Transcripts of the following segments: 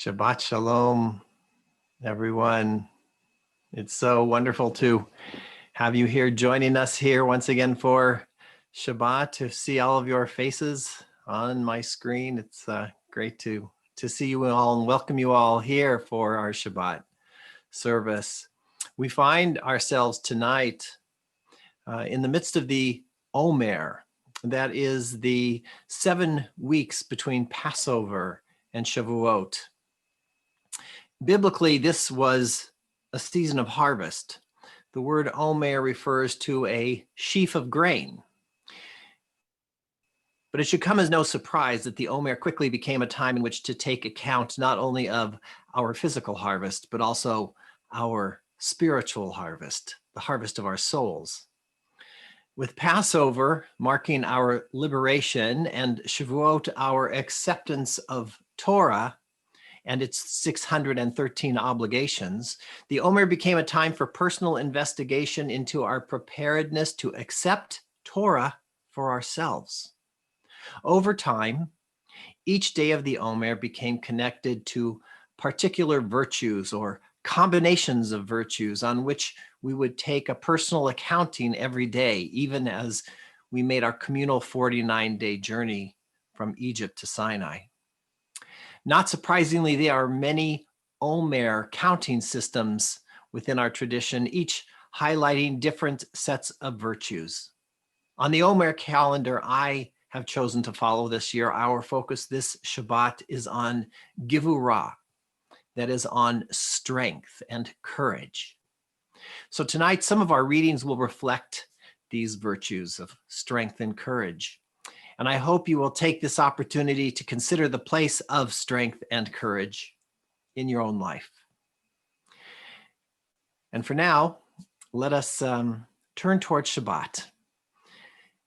Shabbat Shalom, everyone. It's so wonderful to have you here joining us here once again for Shabbat, to see all of your faces on my screen. It's great to see you all and welcome you all here for our Shabbat service. We find ourselves tonight in the midst of the Omer. That is the 7 weeks between Passover and Shavuot. Biblically, this was a season of harvest. The word Omer refers to a sheaf of grain. But it should come as no surprise that the Omer quickly became a time in which to take account not only of our physical harvest, but also our spiritual harvest, the harvest of our souls. With Passover marking our liberation and Shavuot our acceptance of Torah and its 613 obligations, the Omer became a time for personal investigation into our preparedness to accept Torah for ourselves. Over time, each day of the Omer became connected to particular virtues or combinations of virtues on which we would take a personal accounting every day, even as we made our communal 49-day journey from Egypt to Sinai. Not surprisingly, there are many Omer counting systems within our tradition, each highlighting different sets of virtues. On the Omer calendar I have chosen to follow this year, our focus this Shabbat is on Givurah, that is on strength and courage. So tonight, some of our readings will reflect these virtues of strength and courage. And I hope you will take this opportunity to consider the place of strength and courage in your own life. And for now, let us turn towards Shabbat.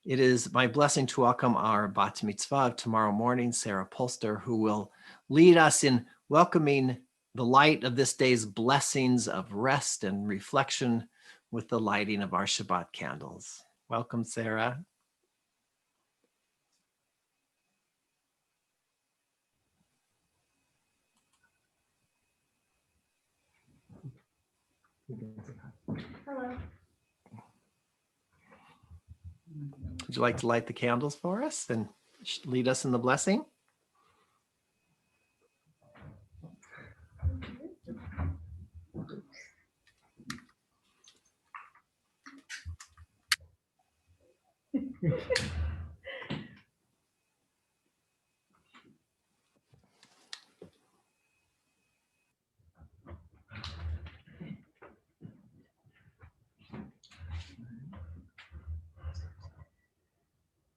It is my blessing to welcome our bat mitzvah of tomorrow morning, Sarah Polster, who will lead us in welcoming the light of this day's blessings of rest and reflection with the lighting of our Shabbat candles. Welcome, Sarah. Hello. Would you like to light the candles for us and lead us in the blessing?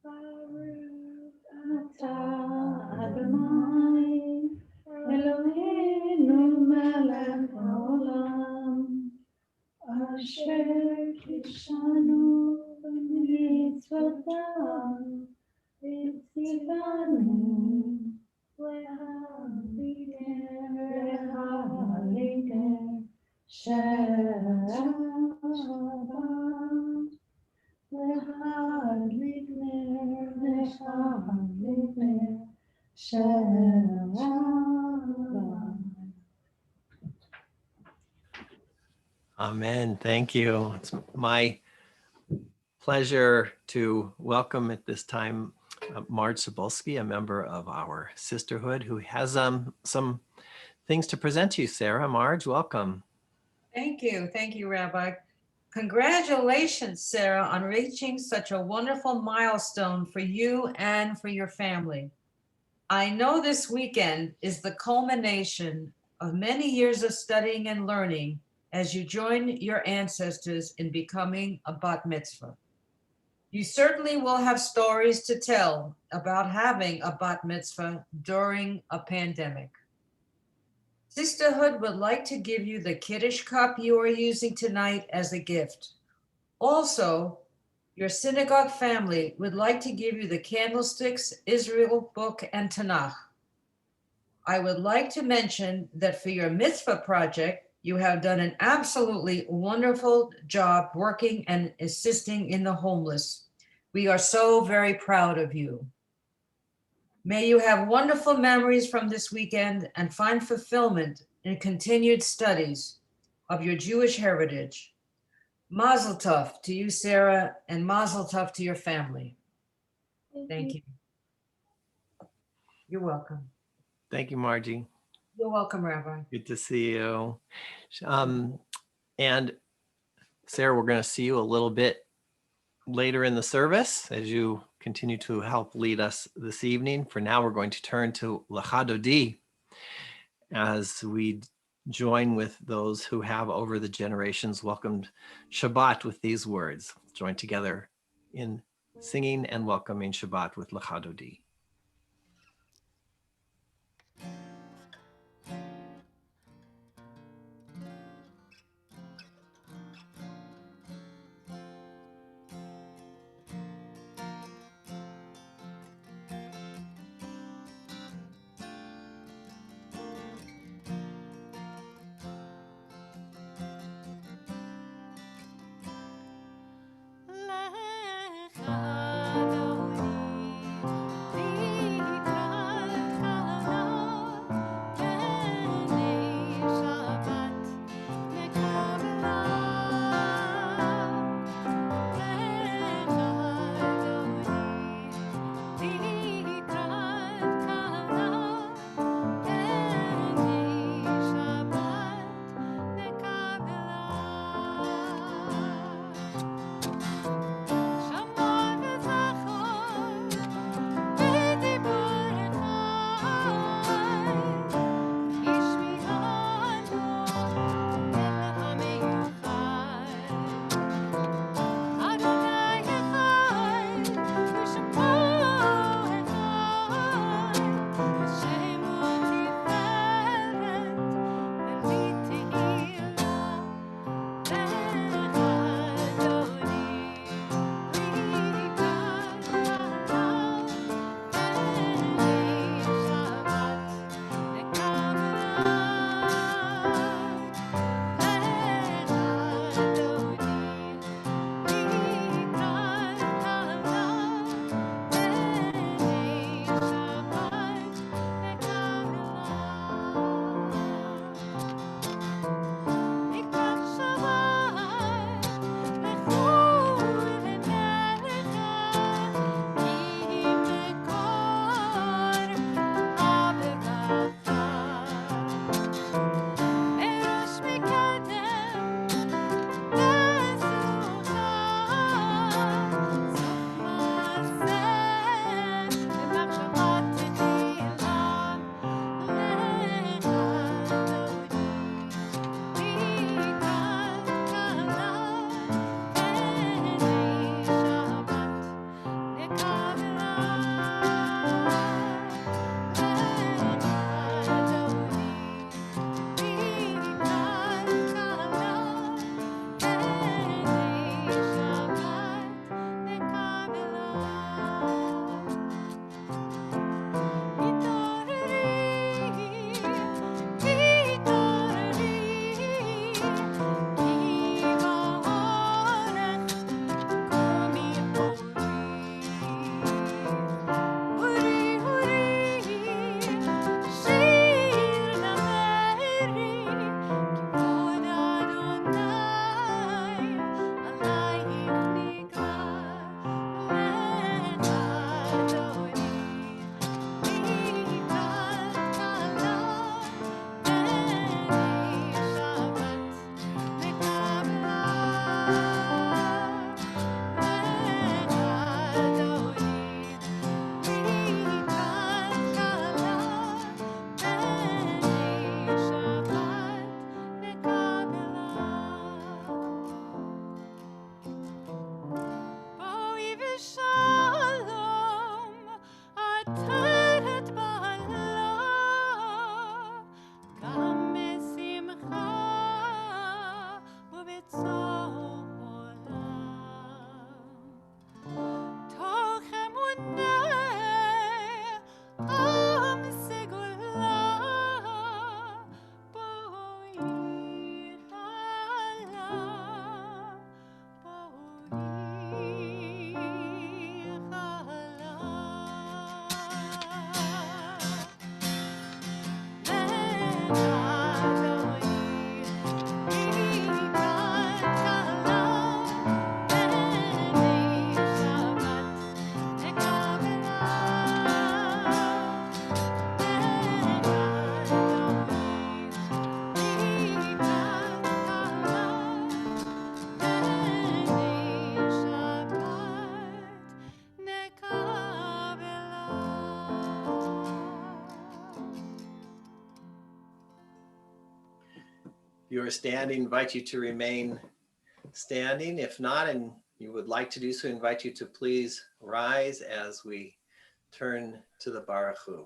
Baruch atah Adonai Eloheinu melech haolam asher kishanu b'mitzvotav v'tzivanu lehaliter Shabbat. Amen. Thank you. It's my pleasure to welcome at this time Marge Cebulski, a member of our sisterhood, who has some things to present to you. Sarah, Marge, welcome. Thank you, Rabbi. Congratulations, Sarah, on reaching such a wonderful milestone for you and for your family. I know this weekend is the culmination of many years of studying and learning as you join your ancestors in becoming a bat mitzvah. You certainly will have stories to tell about having a bat mitzvah during a pandemic. Sisterhood would like to give you the Kiddush cup you are using tonight as a gift. Also, your synagogue family would like to give you the candlesticks, Israel book, and Tanakh. I would like to mention that for your mitzvah project, you have done an absolutely wonderful job working and assisting in the homeless. We are so very proud of you. May you have wonderful memories from this weekend and find fulfillment in continued studies of your Jewish heritage. Mazel tov to you, Sarah, and mazel tov to your family. Thank you. You're welcome. Thank you, Margie. You're welcome, Rabbi. Good to see you. And Sarah, we're going to see you a little bit later in the service as you continue to help lead us this evening. For now, we're going to turn to Lecha Dodi as we join with those who have over the generations welcomed Shabbat with these words. Join together in singing and welcoming Shabbat with Lecha Dodi. Lecha Dodi, you are standing, invite you to remain standing. If not, and you would like to do so, invite you to please rise as we turn to the Baruch Hu.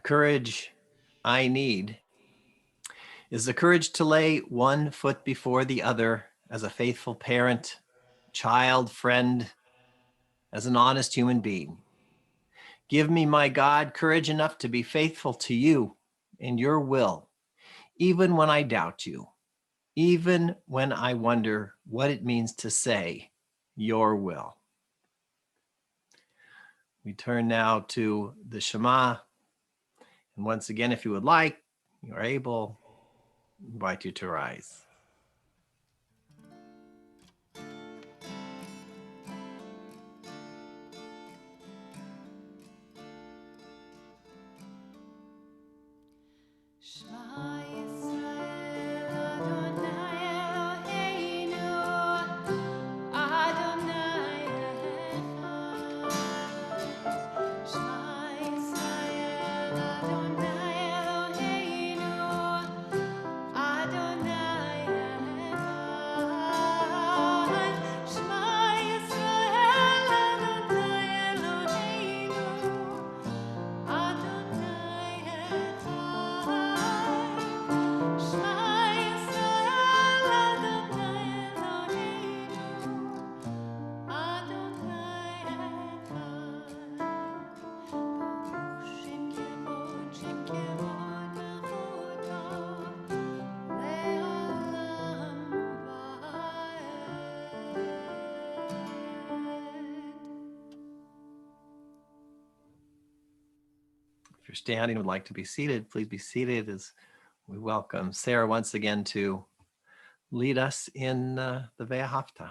Courage I need is the courage to lay one foot before the other as a faithful parent, child, friend, as an honest human being. Give me, my God, courage enough to be faithful to you and your will, even when I doubt you, even when I wonder what it means to say your will. We turn now to the Shema. And once again, if you would like, you are able, I invite you to rise. If you're standing and would like to be seated, please be seated as we welcome Sarah once again to lead us in the Ve'ahavta.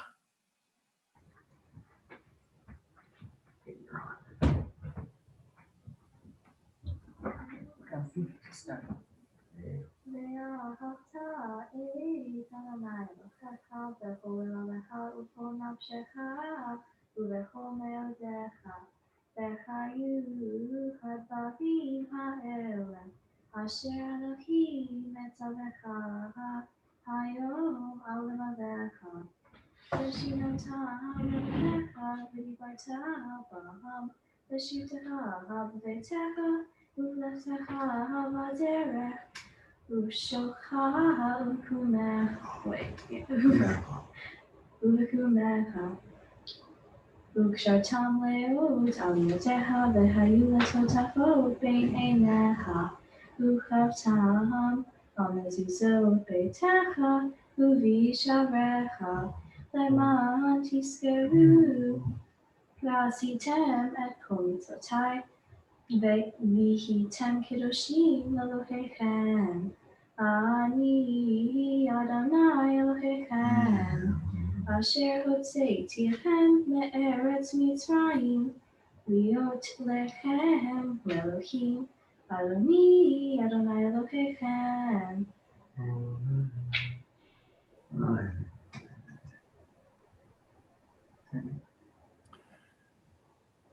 Asher Elohim etzavecha hayom al lemadecha v'shinota lemecha v'dibarta b'ham v'shivtecha b'veitecha u'v'lechtecha b'derech u'shocha u'kumecha u'kshartam le'ut aliyotecha v'hayu letotafot bein einecha Uchavtam המזוזות ביתך ובשעריך למען תזכרו ועשיתם את כל מצוותיי והייתם קדושים לאלוהיכם. אני אדוני אלוהיכם אשר הוצאתיכם מארץ מצרים להיות לכם לאלוהים. אני אדוני אלוהיכם.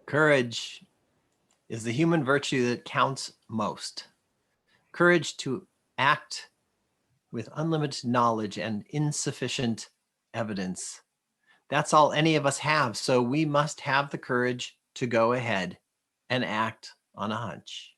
Courage is the human virtue that counts most. Courage to act with unlimited knowledge and insufficient evidence. That's all any of us have, so we must have the courage to go ahead and act on a hunch.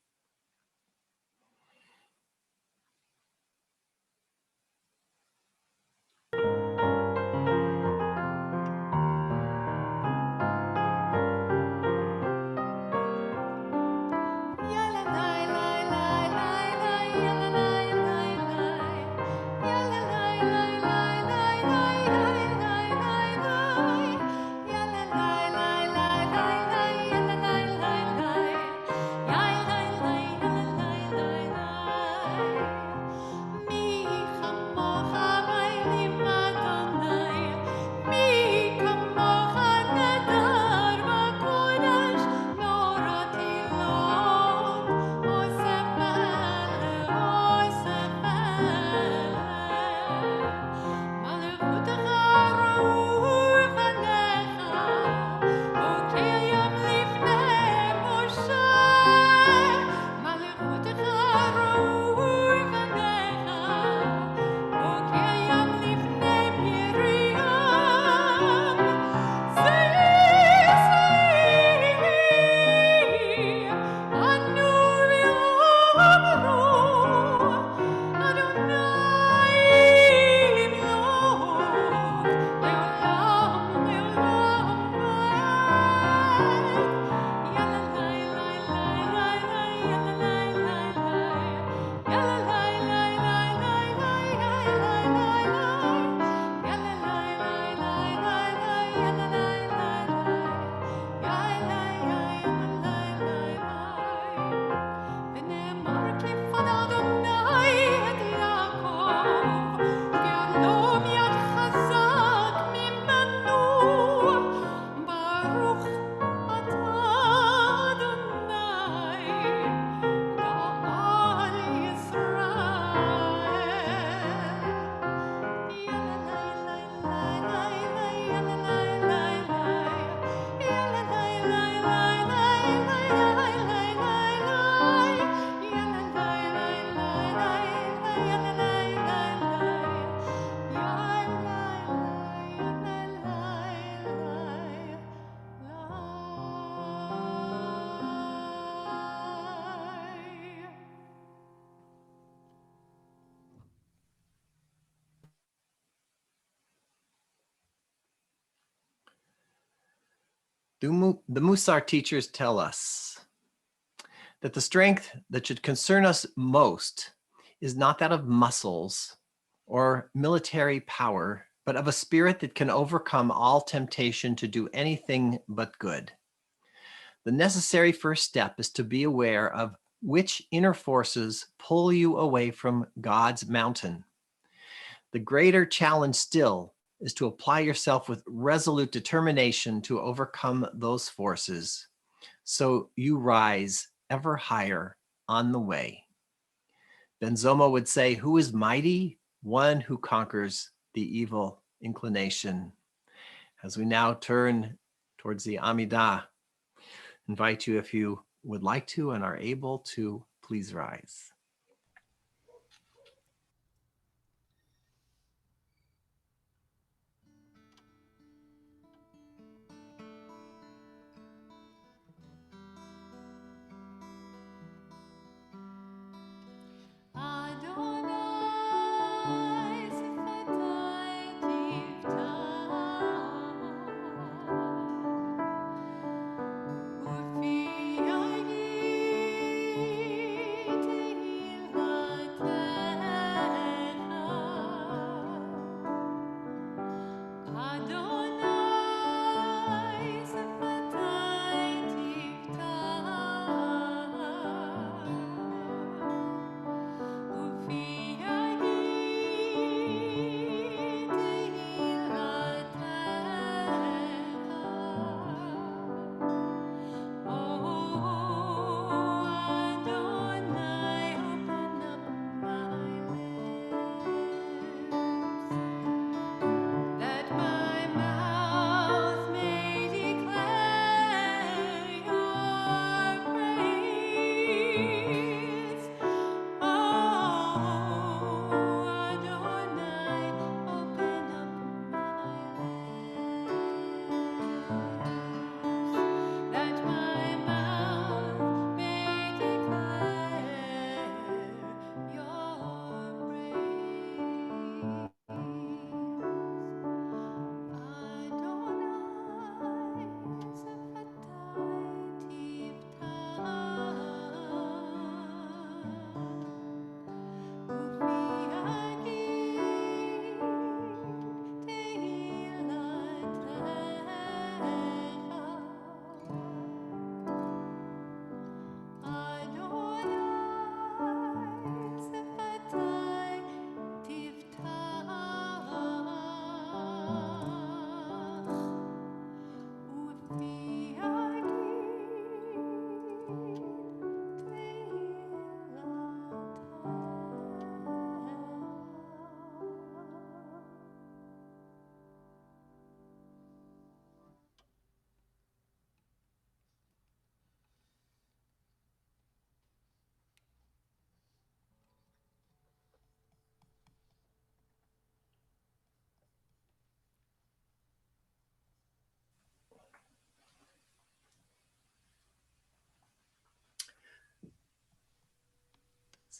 The Musar teachers tell us that the strength that should concern us most is not that of muscles or military power, but of a spirit that can overcome all temptation to do anything but good. The necessary first step is to be aware of which inner forces pull you away from God's mountain. The greater challenge still is to apply yourself with resolute determination to overcome those forces, so you rise ever higher on the way. Ben Zoma would say, who is mighty? One who conquers the evil inclination. As we now turn towards the Amidah, invite you, if you would like to and are able to, please rise.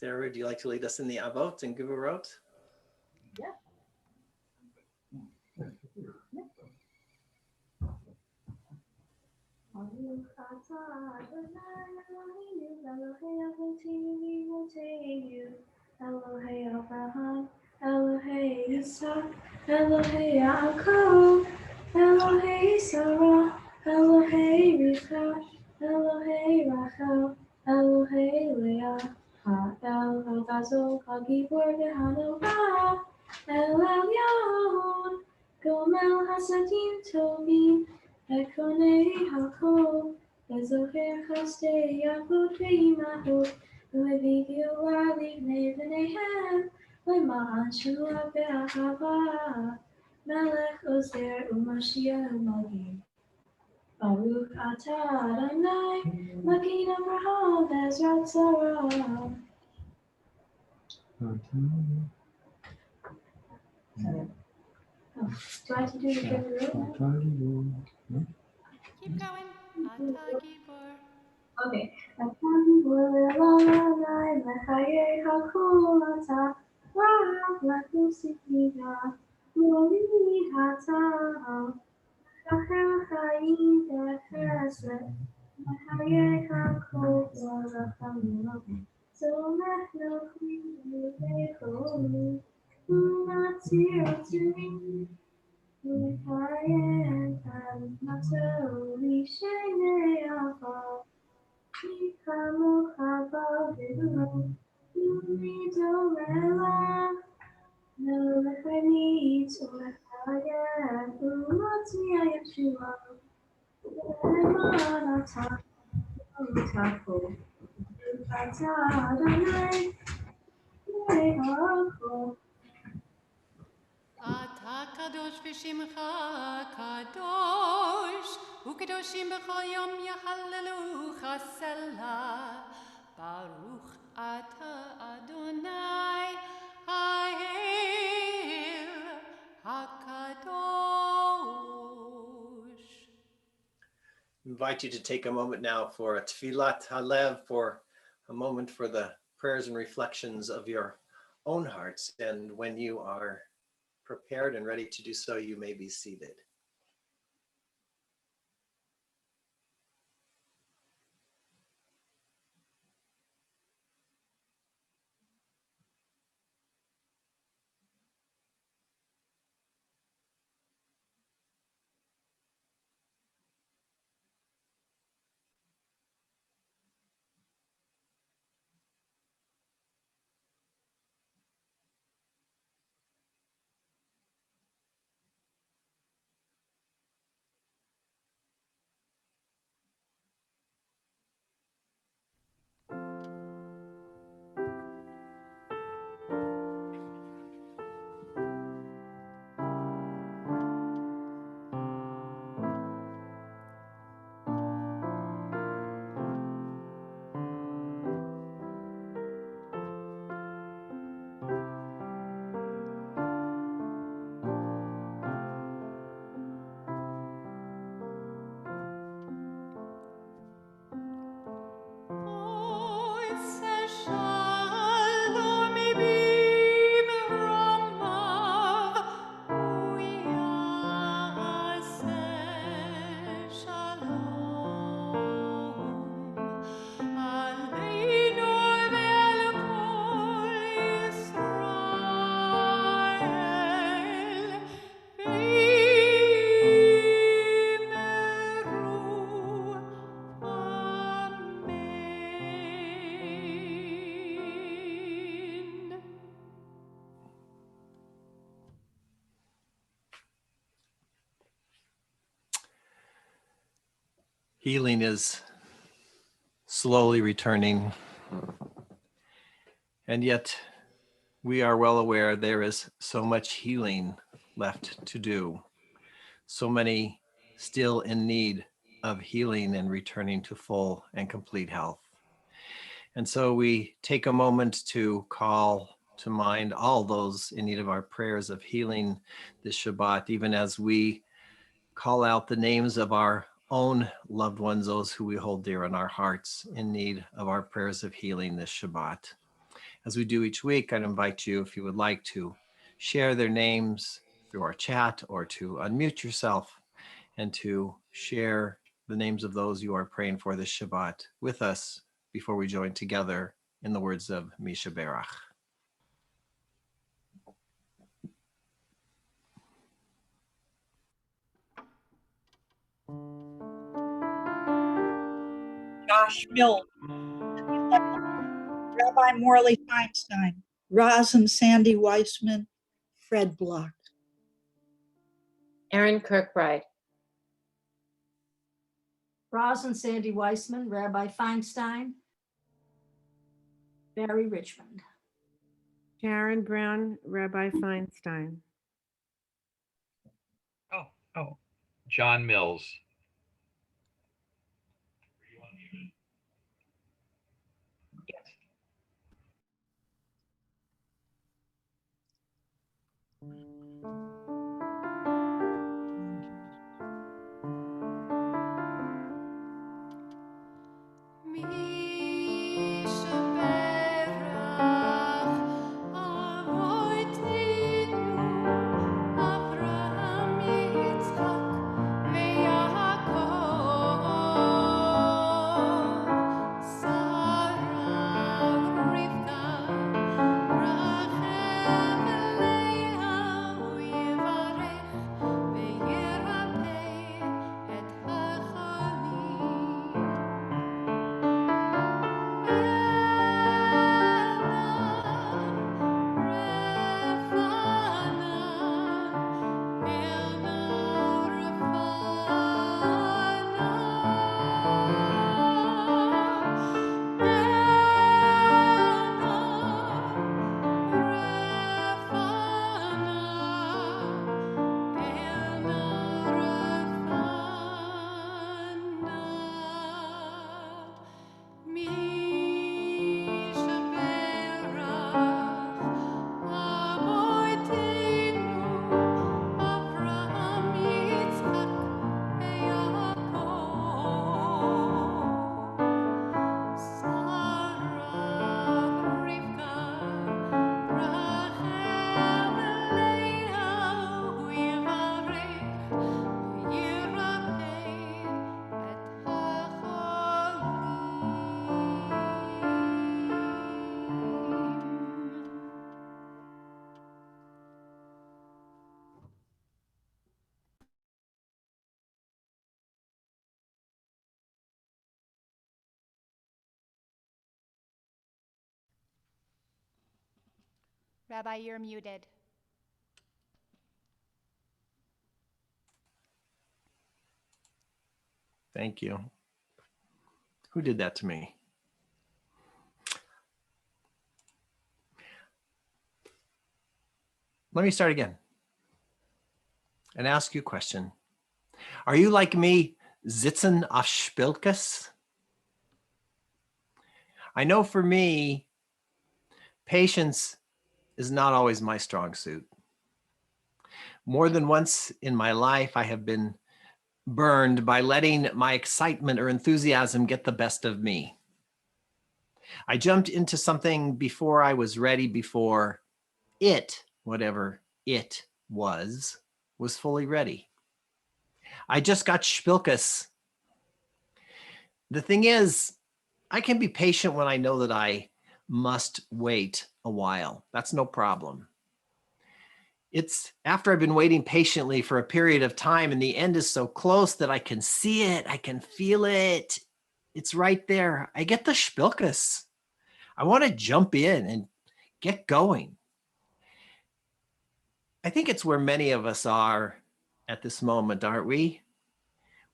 Sarah, would you like to lead us in the Avot and Gevurot? Yeah. Baruch atah Adonai Eloheinu Elohei Avotenu Elohei Abraham, Elohei Yitzhak, Elohei Yaakov, Elohei Sarah, Elohei Rivka, Elohei Rachel, Elohei Leah, Ha'el Hagazol Hagibor V'Hanova, El Elyon, Gomel Hasadim Tovim, Ekonei Hakol, Ezoher Chastei Yaakov Ve'imahot, Levigiu Livnei V'neihem, Le'ma'an Shua Be'ahava, Melech Ozer U'Mashiach Magid. Baruch atah Adonai, Magid Avraham Ezrat Sarah. Do I have to do the Gevurot now? Keep going. Atagibor. Okay. Atagibor Elonai Mechayei Hakol Atah Rav Lakusikiga Loli Hatah Rachel Chaim Bechesed Mechayei Hakol Rachamim Zomech Nochim V'Echoli Umatzir Otzim Mechayei Matoli Shenei Avah Ikamocha Bavelu Umidolela Melechait Ulechayei Umatzia Yeshua Lemanata Utako Atah Adonai Le'achol אתה קדוש ושמך קדוש, וקדושים בכל יום יהללוך סלה. ברוך אתה אדוני האל הקדוש. Invite you to take a moment now for a Tfilat Halev, for a moment for the prayers and reflections of your own hearts. And when you are prepared and ready to do so, you may be seated. Healing is slowly returning, and yet we are well aware there is so much healing left to do. So many still in need of healing and returning to full and complete health. And so we take a moment to call to mind all those in need of our prayers of healing this Shabbat, even as we call out the names of our own loved ones, those who we hold dear in our hearts, in need of our prayers of healing this Shabbat. As we do each week, I'd invite you, if you would like, to share their names through our chat or to unmute yourself and to share the names of those you are praying for this Shabbat with us before we join together in the words of Misha Berach. Josh Mill, Rabbi Morley Feinstein, Roz and Sandy Weissman, Fred Block. Aaron Kirkbride. Roz and Sandy Weissman, Rabbi Feinstein, Barry Richmond. Sharon Brown, Rabbi Feinstein. John Mills. Rabbi, you're muted. Thank you. Who did that to me? Let me start again and ask you a question. Are you like me, sitzen auf Spilkes? I know for me, patience is not always my strong suit. More than once in my life, I have been burned by letting my excitement or enthusiasm get the best of me. I jumped into something before I was ready, before it, whatever it was fully ready. I just got Spilkes. The thing is, I can be patient when I know that I must wait a while. That's no problem. It's after I've been waiting patiently for a period of time and the end is so close that I can see it, I can feel it. It's right there. I get the Spilkes. I want to jump in and get going. I think it's where many of us are at this moment, aren't we?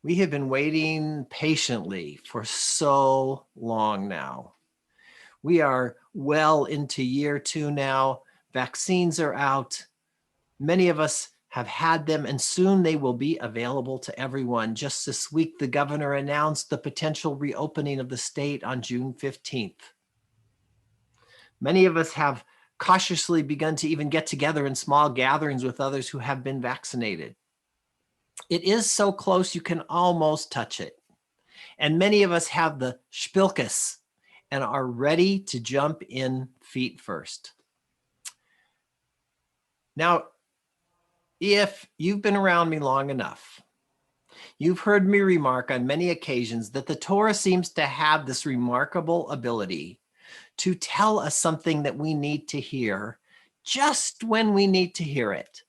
We have been waiting patiently for so long now. We are well into year 2 now. Vaccines are out. Many of us have had them, and soon they will be available to everyone. Just this week, the governor announced the potential reopening of the state on June 15th. Many of us have cautiously begun to even get together in small gatherings with others who have been vaccinated. It is so close you can almost touch it. And many of us have the Spilkes, and are ready to jump in feet first. Now, if you've been around me long enough, you've heard me remark on many occasions that the Torah seems to have this remarkable ability to tell us something that we need to hear just when we need to hear it.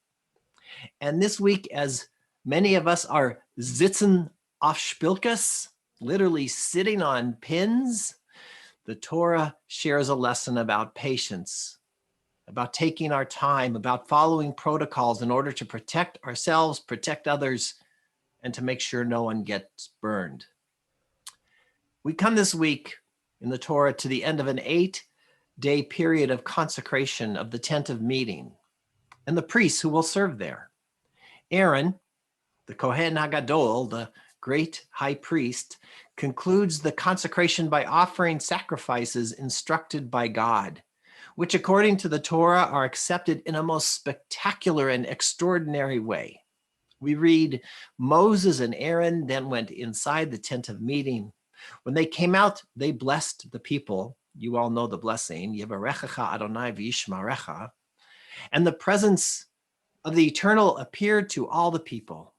And this week, as many of us are sitzen auf Spilkes, literally sitting on pins, the Torah shares a lesson about patience, about taking our time, about following protocols in order to protect ourselves, protect others, and to make sure no one gets burned. We come this week in the Torah to the end of an 8-day period of consecration of the tent of meeting and the priests who will serve there. Aaron, the Kohen HaGadol, the great high priest, concludes the consecration by offering sacrifices instructed by God, which according to the Torah are accepted in a most spectacular and extraordinary way. We read, Moses and Aaron then went inside the tent of meeting. When they came out, they blessed the people. You all know the blessing, Yevarechecha Adonai v'yishmarecha. And the presence of the Eternal appeared to all the people.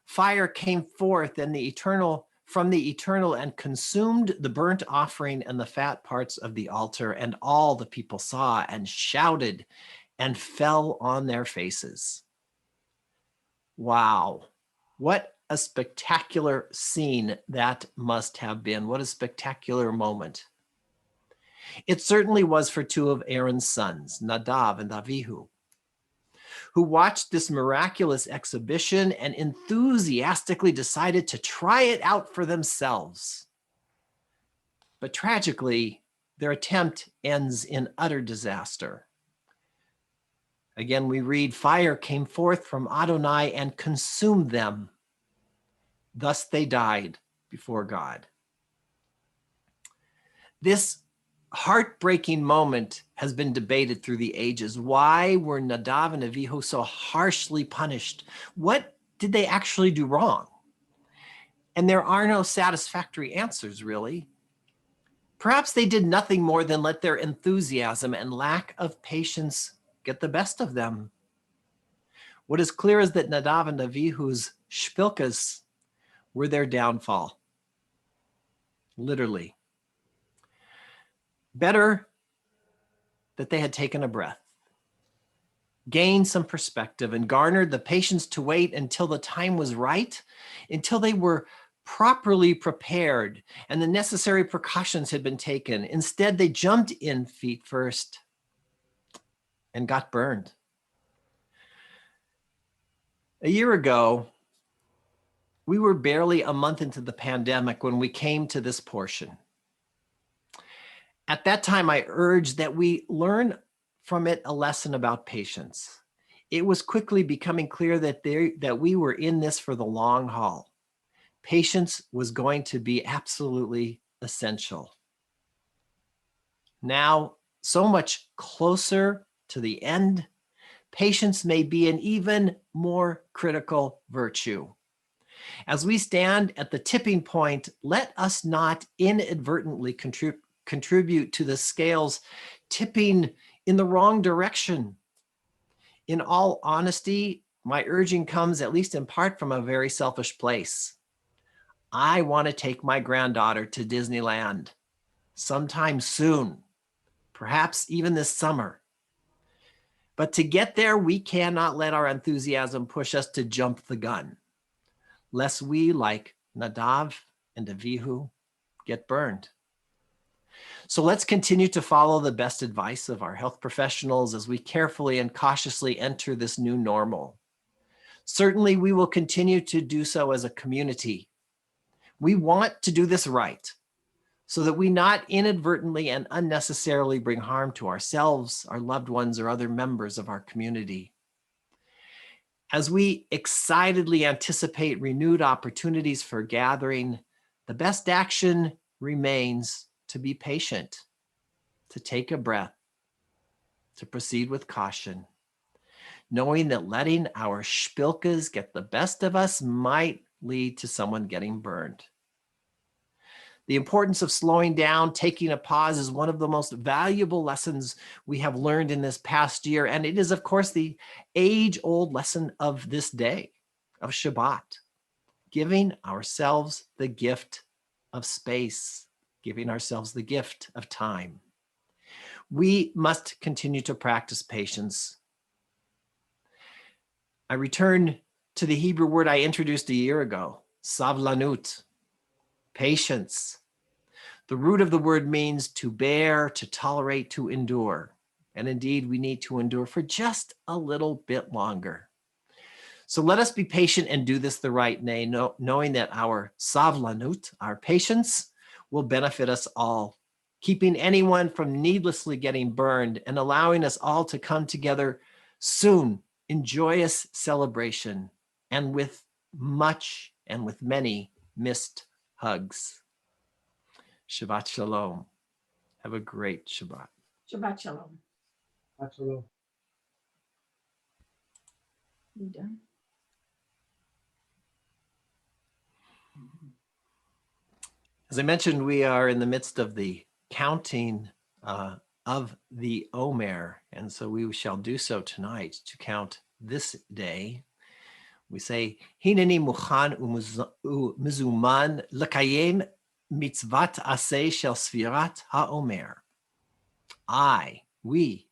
Fire came forth from the Eternal and consumed the burnt offering and the fat parts of the altar, and all the people saw and shouted and fell on their faces. Wow, what a spectacular scene that must have been. What a spectacular moment. It certainly was for two of Aaron's sons, Nadav and Avihu, who watched this miraculous exhibition and enthusiastically decided to try it out for themselves. But tragically, their attempt ends in utter disaster. Again, we read, fire came forth from Adonai and consumed them. Thus they died before God. This heartbreaking moment has been debated through the ages. Why were Nadav and Avihu so harshly punished? What did they actually do wrong? And there are no satisfactory answers, really. Perhaps they did nothing more than let their enthusiasm and lack of patience get the best of them. What is clear is that Nadav and Avihu's shpilkas were their downfall. Literally. Better that they had taken a breath, gained some perspective, and garnered the patience to wait until the time was right, until they were properly prepared and the necessary precautions had been taken. Instead, they jumped in feet first and got burned. A year ago, we were barely a month into the pandemic when we came to this portion. At that time, I urged that we learn from it a lesson about patience. It was quickly becoming clear that we were in this for the long haul. Patience was going to be absolutely essential. Now, so much closer to the end, patience may be an even more critical virtue. As we stand at the tipping point, let us not inadvertently contribute to the scales tipping in the wrong direction. In all honesty, my urging comes at least in part from a very selfish place. I want to take my granddaughter to Disneyland sometime soon, perhaps even this summer. But to get there, we cannot let our enthusiasm push us to jump the gun, lest we, like Nadav and Avihu, get burned. So let's continue to follow the best advice of our health professionals as we carefully and cautiously enter this new normal. Certainly, we will continue to do so as a community. We want to do this right so that we not inadvertently and unnecessarily bring harm to ourselves, our loved ones, or other members of our community. As we excitedly anticipate renewed opportunities for gathering, the best action remains to be patient, to take a breath, to proceed with caution, knowing that letting our shpilkas get the best of us might lead to someone getting burned. The importance of slowing down, taking a pause is one of the most valuable lessons we have learned in this past year. And it is, of course, the age-old lesson of this day, of Shabbat, giving ourselves the gift of space, giving ourselves the gift of time. We must continue to practice patience. I return to the Hebrew word I introduced a year ago, savlanut, patience. The root of the word means to bear, to tolerate, to endure. And indeed, we need to endure for just a little bit longer. So let us be patient and do this the right way, knowing that our savlanut, our patience, will benefit us all, keeping anyone from needlessly getting burned and allowing us all to come together soon in joyous celebration and with much and with many missed hugs. Shabbat Shalom. Have a great Shabbat. Shabbat shalom. Absolutely. You done? As I mentioned, we are in the midst of the counting of the Omer, and so we shall do so tonight to count this day. We say, Hineni muchan u'mizuman l'kayem mitzvat aseh shel sfirat ha'omer. We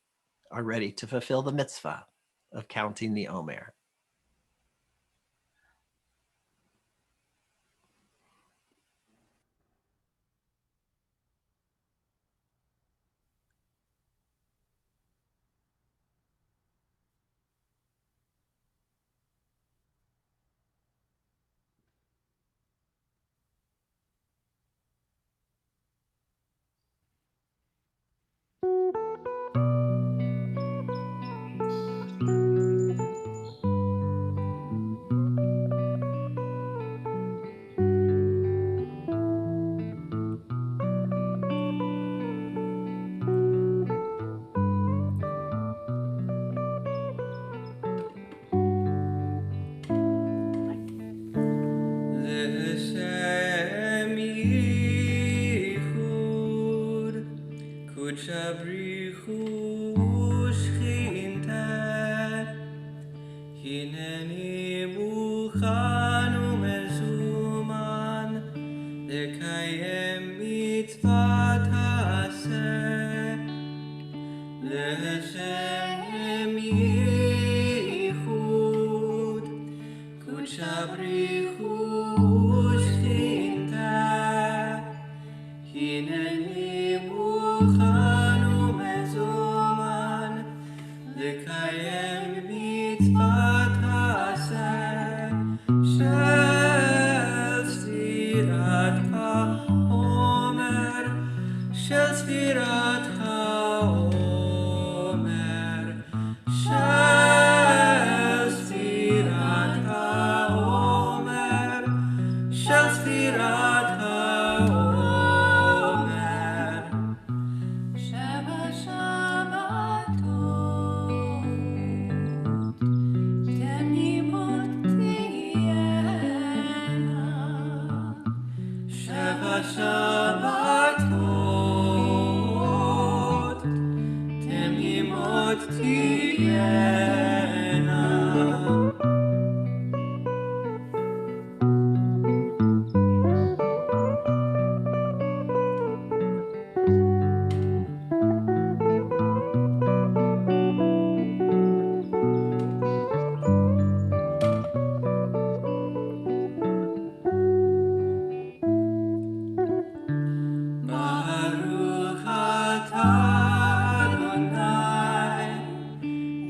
are ready to fulfill the mitzvah of counting the Omer.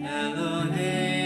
Elohim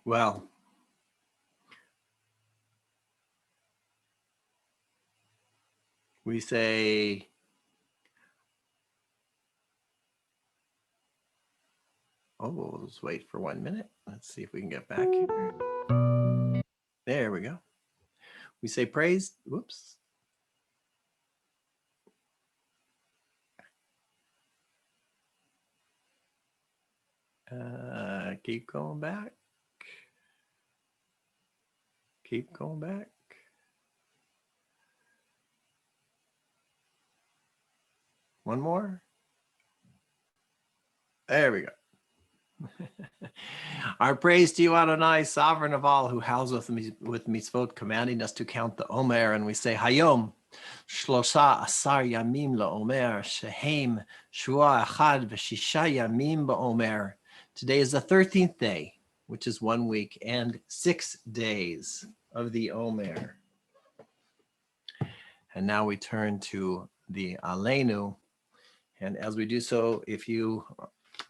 Well, we say, oh, let's wait for 1 minute. Let's see if we can get back here. There we go. We say praise. Whoops. Keep going back. Keep going back. One more. There we go. Our praise to you, Adonai, sovereign of all, who houses with mitzvot, commanding us to count the Omer. And we say, Hayom, Shlosha Asar Yamim LaOmer, Shehem Shua Echad V'Shisha Yamim BaOmer. Today is the 13th day, which is 1 week and 6 days of the Omer. And now we turn to the Aleinu. And as we do so, if you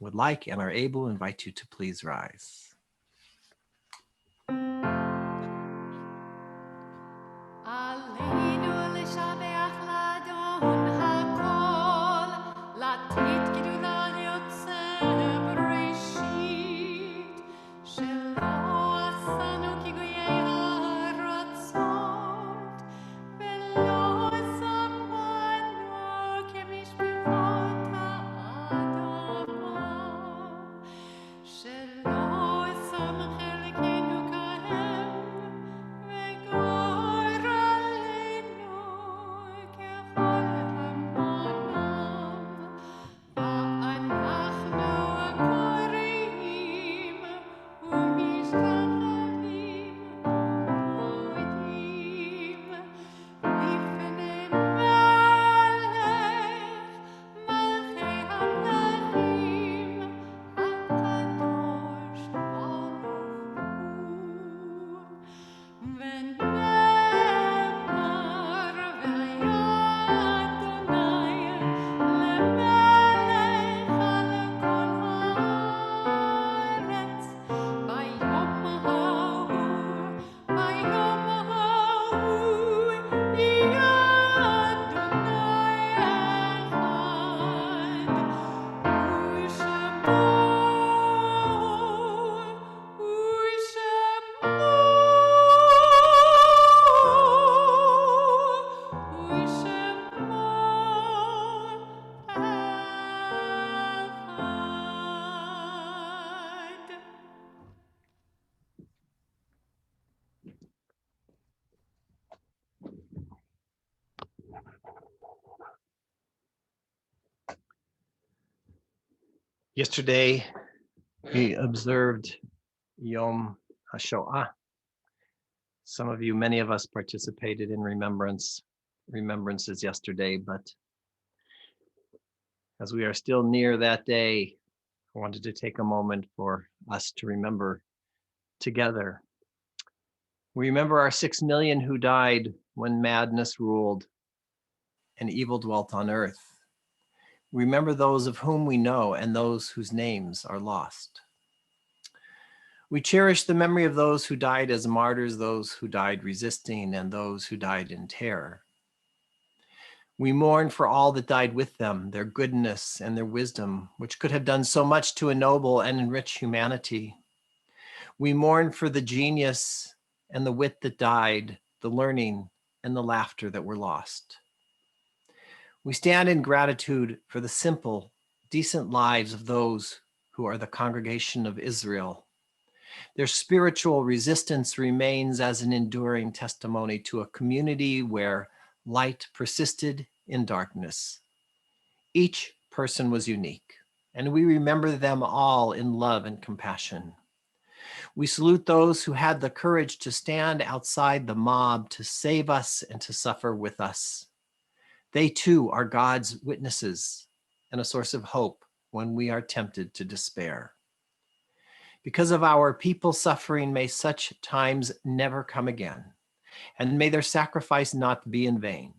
would like and are able, invite you to please rise. עלינו לשבח לאדון הכל, לתת גדולה ליוצר בראשית, שלא עשנו כגויי הארצות, ולא שמענו כמשפחות האדמה, שלא שם חלקנו כהם, וגורלנו ככל המונם, ואנחנו קוראים ומשתחווים ומודים לפני מלך מלכי המלכים הקדוש ברוך הוא. ונאמר והיה אדוני למלך על כל הארץ ביום ההוא יהיה אדוני אחד Yesterday, we observed Yom HaShoah. Some of you, many of us participated in remembrances yesterday, but as we are still near that day, I wanted to take a moment for us to remember together. We remember our 6 million who died when madness ruled and evil dwelt on earth. Remember those of whom we know and those whose names are lost. We cherish the memory of those who died as martyrs, those who died resisting, and those who died in terror. We mourn for all that died with them, their goodness and their wisdom, which could have done so much to ennoble and enrich humanity. We mourn for the genius and the wit that died, the learning and the laughter that were lost. We stand in gratitude for the simple, decent lives of those who are the congregation of Israel. Their spiritual resistance remains as an enduring testimony to a community where light persisted in darkness. Each person was unique, and we remember them all in love and compassion. We salute those who had the courage to stand outside the mob to save us and to suffer with us. They too are God's witnesses and a source of hope when we are tempted to despair. Because of our people's suffering, may such times never come again, and may their sacrifice not be in vain.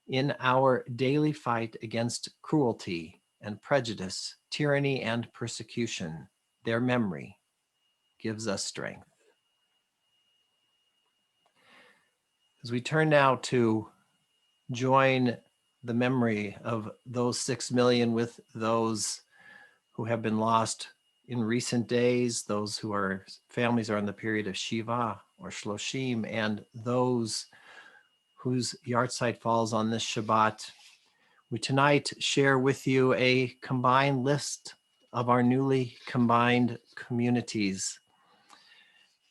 in our daily fight against cruelty and prejudice, tyranny and persecution. Their memory gives us strength. As we turn now to join the memory of those 6 million with those who have been lost in recent days, those who are families are in the period of Shiva or Shloshim, and those whose yahrzeit falls on this Shabbat, we tonight share with you a combined list of our newly combined communities.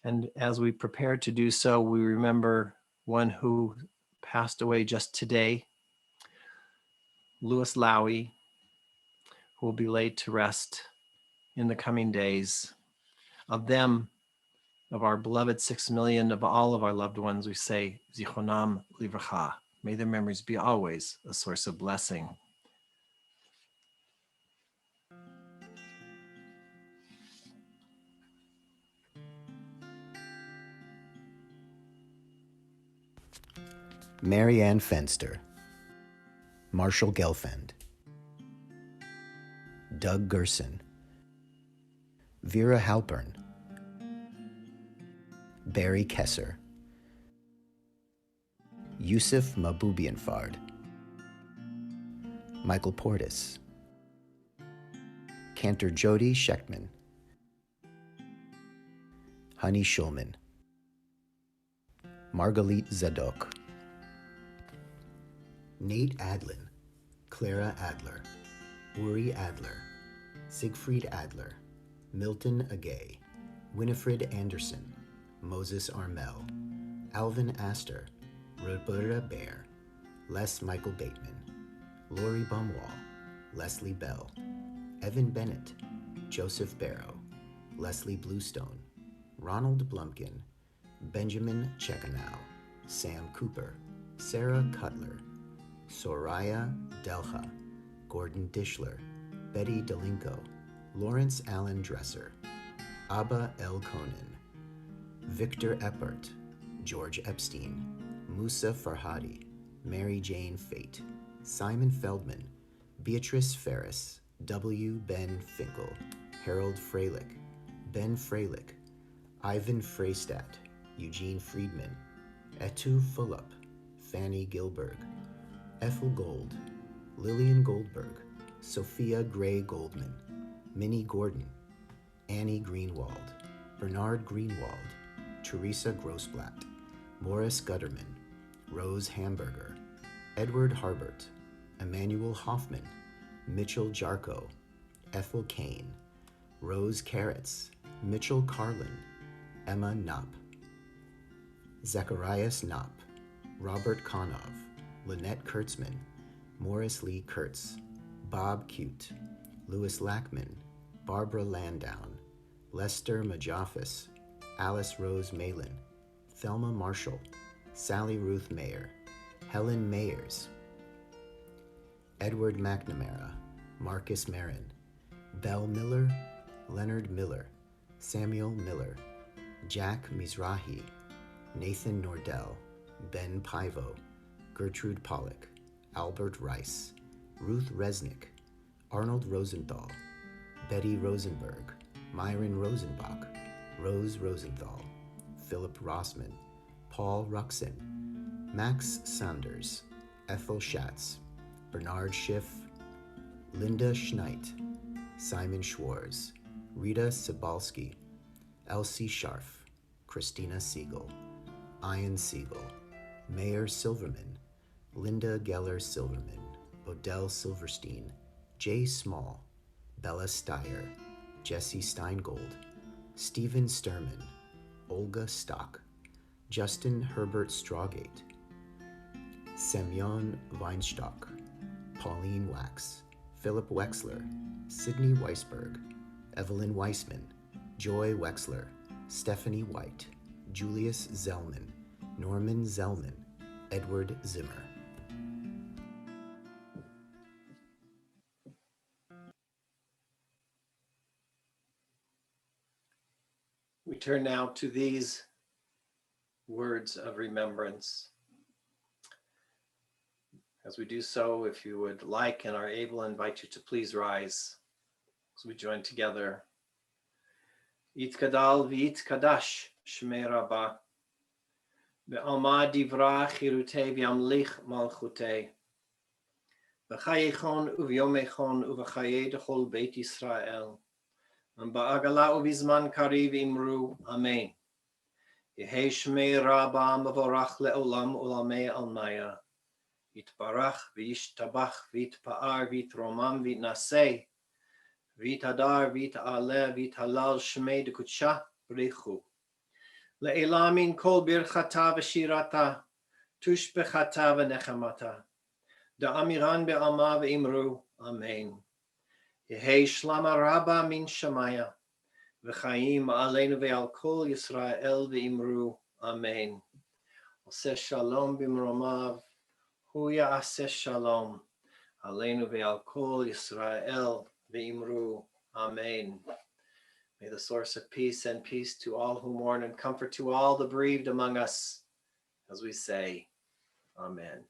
And as we prepare to do so, we remember one who passed away just today, Louis Lowy, who will be laid to rest in the coming days. Of them, of our beloved 6 million, of all of our loved ones, we say, Zichronam Livracha. May their memories be always a source of blessing. Mary Ann Fenster, Marshall Gelfand, Doug Gerson, Vera Halpern, Barry Kesser, Yusuf Mabubianfard, Michael Portis, Cantor Jody Schechtman, Honey Schulman, Margalit Zadok, Nate Adlin, Clara Adler, Uri Adler, Siegfried Adler, Milton Agay, Winifred Anderson, Moses Armel, Alvin Astor, Roberta Bear, Les Michael Bateman, Lori Bumwall, Leslie Bell, Evan Bennett, Joseph Barrow, Leslie Bluestone, Ronald Blumpkin, Benjamin Checkanow, Sam Cooper, Sarah Cutler, Soraya Delha, Gordon Dishler, Betty Delinko, Lawrence Allen Dresser, Abba L. Conan, Victor Eppert, George Epstein, Musa Farhadi, Mary Jane Fate, Simon Feldman, Beatrice Ferris, W. Ben Finkel, Harold Freilich, Ben Freilich, Ivan Freystat, Eugene Friedman, Etu Fulop, Fanny Gilberg, Ethel Gold, Lillian Goldberg, Sophia Gray Goldman, Minnie Gordon, Annie Greenwald, Bernard Greenwald, Teresa Grossblatt, Morris Gutterman, Rose Hamburger, Edward Harbert, Emmanuel Hoffman, Mitchell Jarko, Ethel Kane, Rose Carrots, Mitchell Carlin, Emma Knopp, Zacharias Knopp, Robert Konov, Lynette Kurtzman, Morris Lee Kurtz, Bob Cute, Louis Lackman, Barbara Landown, Lester Majaffis, Alice Rose Malin, Thelma Marshall, Sally Ruth Mayer, Helen Mayers, Edward McNamara, Marcus Marin, Belle Miller, Leonard Miller, Samuel Miller, Jack Mizrahi, Nathan Nordell, Ben Pivo, Gertrude Pollock, Albert Rice, Ruth Resnick, Arnold Rosenthal, Betty Rosenberg, Myron Rosenbach, Rose Rosenthal, Philip Rossman, Paul Ruxin, Max Sanders, Ethel Schatz, Bernard Schiff, Linda Schneit, Simon Schwartz, Rita Sibalski, Elsie Scharf, Christina Siegel, Ian Siegel, Mayor Silverman, Linda Geller Silverman, Odell Silverstein, Jay Small, Bella Steyer, Jesse Steingold, Stephen Sturman, Olga Stock, Justin Herbert Strawgate, Semyon Weinstock, Pauline Wax, Philip Wexler, Sidney Weisberg, Evelyn Weisman, Joy Wexler, Stephanie White, Julius Zellman, Norman Zellman, Edward Zimmer. We turn now to these words of remembrance. As we do so, if you would like and are able, I invite you to please rise as we join together. Yitkadal v'yitkadash shmei Rabbah. Be'alma divra chirutei v'yamlich malchutei. V'chayechon uvyomechon uv'chaye dechol Beit Yisrael. Ba'agala uvizman kariv imru. Amen. Yehei shmei Rabbah mavorach le'olam ulamei almaya. Yitbarach v'yishtabach v'yitpa'ar v'yitromam v'yitnaseh. V'yitadar v'yit'aleh v'yithalal shmei dekutsha b'richu. Le'elam min kol birchata v'shirata. Tushbechata v'nechamata. Da'amiran be'alma v'imru. Amen. Yehei shlama Rabbah min shamaya. V'chaim aleinu ve'al kol Yisrael v'imru. Amen. Oseh shalom b'mromav. Hu ya'aseh shalom. Aleinu ve'al kol Yisrael v'imru. Amen. May the source of peace send peace to all who mourn and comfort to all the bereaved among us, as we say, Amen.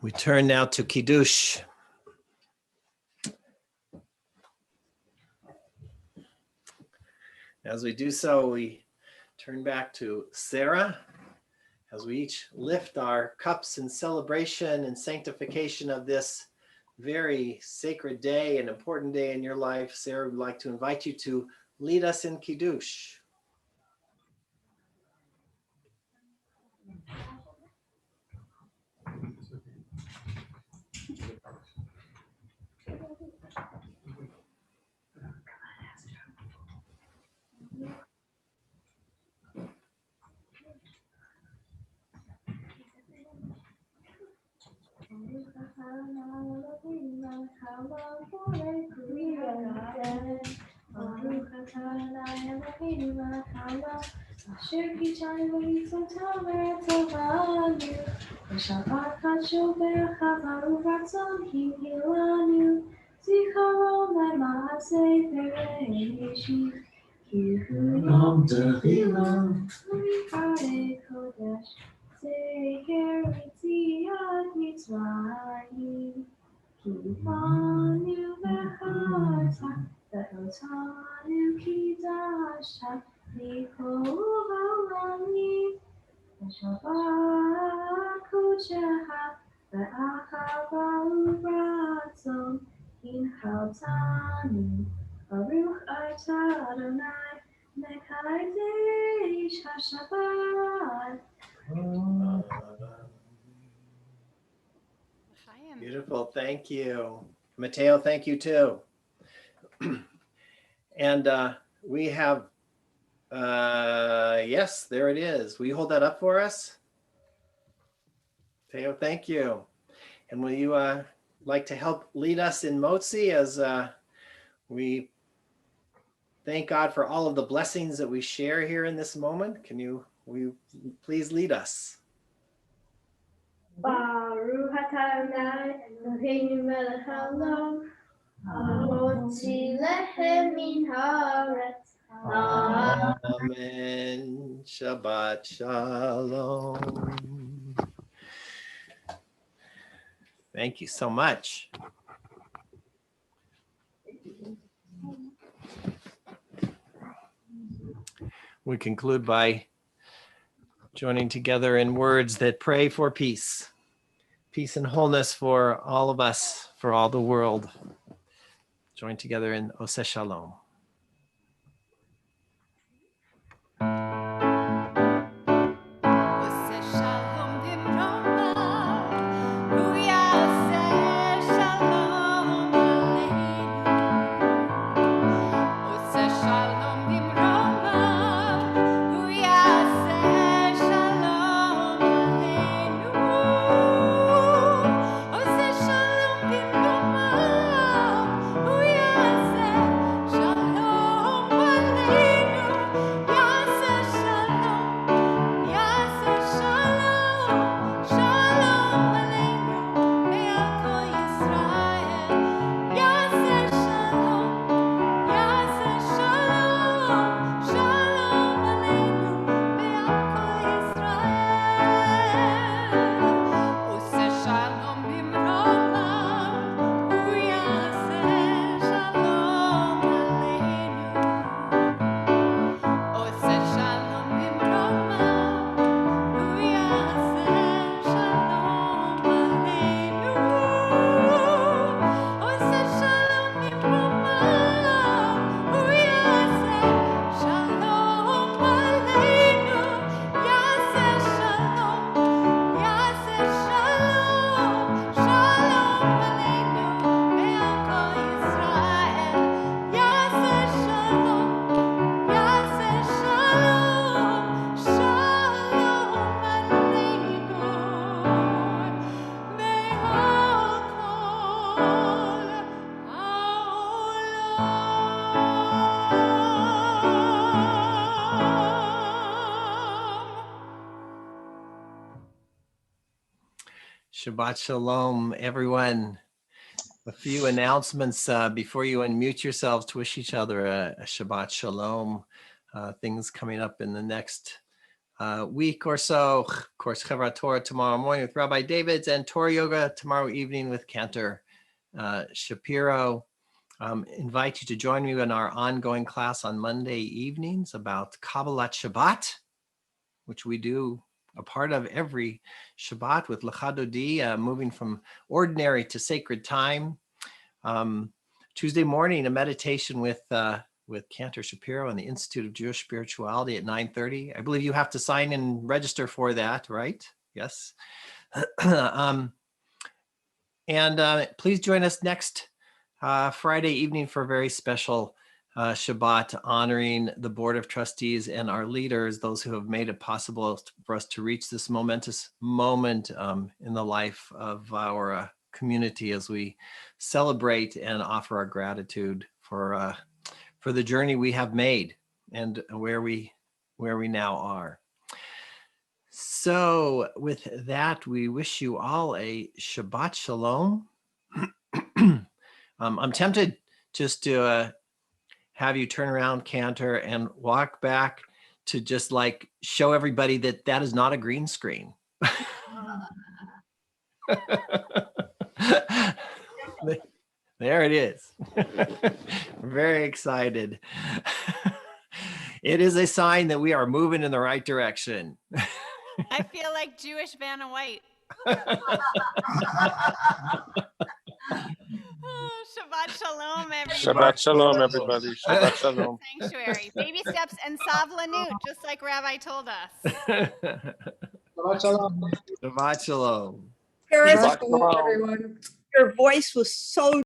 We turn now to Kiddush. As we do so, we turn back to Sarah, as we each lift our cups in celebration and sanctification of this very sacred day, an important day in your life. Sarah would like to invite you to lead us in Kiddush. Beautiful, thank you. Mateo, thank you too. And we have, yes, there it is. Will you hold that up for us? Mateo, thank you. And will you like to help lead us in Motzi as we thank God for all of the blessings that we share here in this moment? Will you please lead us? Baruch atah Adonai Eloheinu melech haolam hamotzi lechem min haaretz. Amen. Shabbat shalom. Thank you so much. We conclude by joining together in words that pray for peace. Peace and wholeness for all of us, for all the world. Join together in Oseh Shalom. Shalom Shabbat Shalom, everyone. A few announcements before you unmute yourselves to wish each other a Shabbat Shalom. Things coming up in the next week or so. Of course, Chevrat Torah tomorrow morning with Rabbi Davids, and Torah Yoga tomorrow evening with Cantor Shapiro. Invite you to join me in our ongoing class on Monday evenings about Kabbalat Shabbat, which we do a part of every Shabbat with Lechadodi, moving from ordinary to sacred time. Tuesday morning, a meditation with Cantor Shapiro and the Institute of Jewish Spirituality at 9:30. I believe you have to sign and register for that, right? Yes. Please join us next Friday evening for a very special Shabbat, honoring the Board of Trustees and our leaders, those who have made it possible for us to reach this momentous moment in the life of our community as we celebrate and offer our gratitude for the journey we have made and where we now are. So with that, we wish you all a Shabbat Shalom. I'm tempted just to have you turn around, Cantor, and walk back to just like show everybody that that is not a green screen. There it is. Very excited. It is a sign that we are moving in the right direction. I feel like Jewish Vanna White. Oh, Shabbat Shalom, everybody. Shabbat Shalom, everybody. Shabbat Shalom. Sanctuary. Baby steps and Savlanut, just like Rabbi told us. Shabbat Shalom. Shabbat Shalom. Paris, Shabbat Shalom. your voice was so